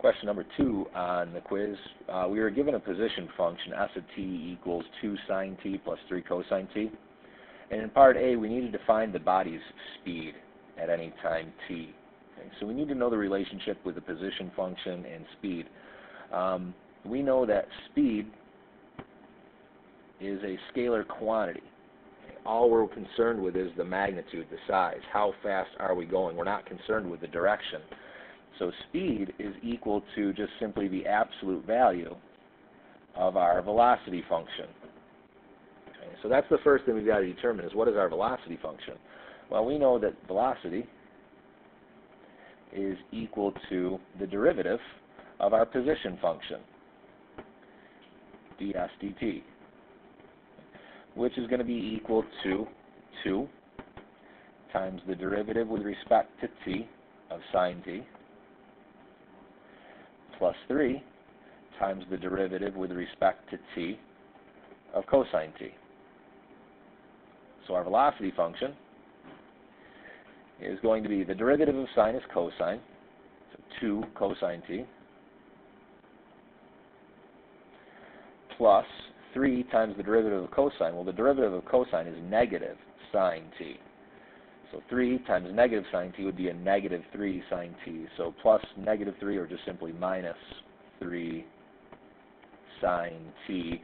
Question number 2 on the quiz. We were given a position function, s of t equals 2 sine t plus 3 cosine t. And in part A, we needed to find the body's speed at any time t. Okay, so we need to know the relationship with the position function and speed. We know that speed is a scalar quantity. All we're concerned with is the magnitude, the size. How fast are we going? We're not concerned with the direction. So speed is equal to just simply the absolute value of our velocity function. Okay, so that's the first thing we've got to determine is what is our velocity function? Well, we know that velocity is equal to the derivative of our position function, ds dt, which is going to be equal to 2 times the derivative with respect to t of sine t plus 3 times the derivative with respect to t of cosine t. So our velocity function is going to be the derivative of sine is cosine, so 2 cosine t, plus 3 times the derivative of cosine. Well, the derivative of cosine is negative sine t. So 3 times negative sine t would be a negative 3 sine t. So plus negative 3, or just simply minus 3 sine t,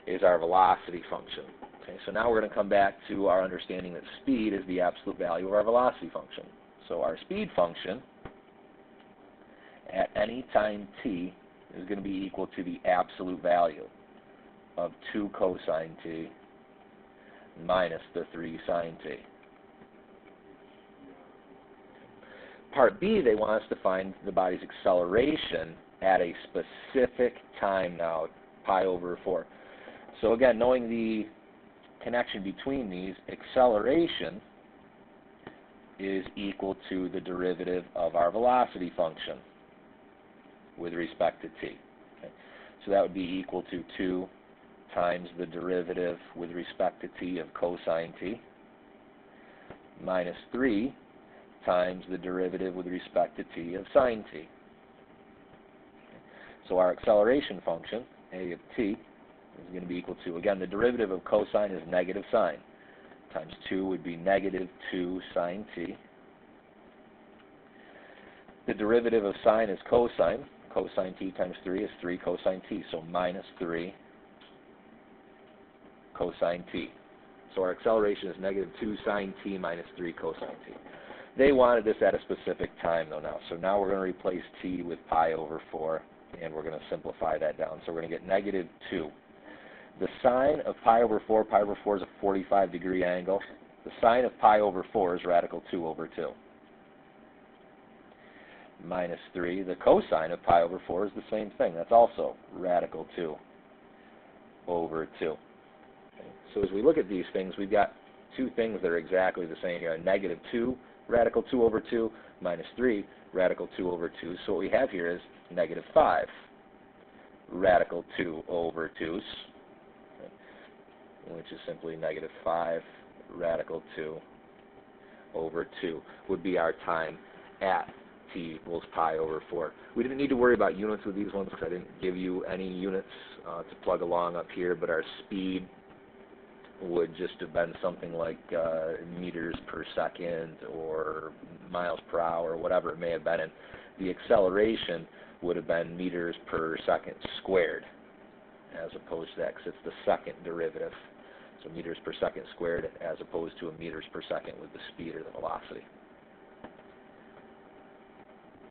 is our velocity function. Okay, so now we're going to come back to our understanding that speed is the absolute value of our velocity function. So our speed function at any time t is going to be equal to the absolute value of 2 cosine t minus the 3 sine t. Part B, they want us to find the body's acceleration at a specific time now, pi over 4. So again, knowing the connection between these, acceleration is equal to the derivative of our velocity function with respect to t. Okay. So that would be equal to 2 times the derivative with respect to t of cosine t minus 3 times the derivative with respect to t of sine t. Okay. So our acceleration function, a of t, is going to be equal to, again, the derivative of cosine is negative sine, times 2 would be negative 2 sine t. The derivative of sine is cosine. Cosine t times 3 is 3 cosine t, so minus 3 cosine t. So our acceleration is negative 2 sine t minus 3 cosine t. They wanted this at a specific time, though, now. So now we're going to replace t with pi over 4, and we're going to simplify that down. So we're going to get negative 2. The sine of pi over 4 is a 45-degree angle. The sine of pi over 4 is radical 2 over 2. Minus 3. The cosine of pi over 4 is the same thing. That's also radical 2 over 2. Okay. So as we look at these things, we've got two things that are exactly the same here. Negative 2 radical 2 over 2 minus 3 radical 2 over 2. So what we have here is negative 5 radical 2 over 2, which is simply negative 5 radical 2 over 2 would be our time at t equals pi over 4. We didn't need to worry about units with these ones because I didn't give you any units to plug along up here, but our speed would just have been something like meters per second or miles per hour, or whatever it may have been, and the acceleration would have been meters per second squared as opposed to that, because it's the second derivative. So meters per second squared as opposed to a meters per second with the speed or the velocity.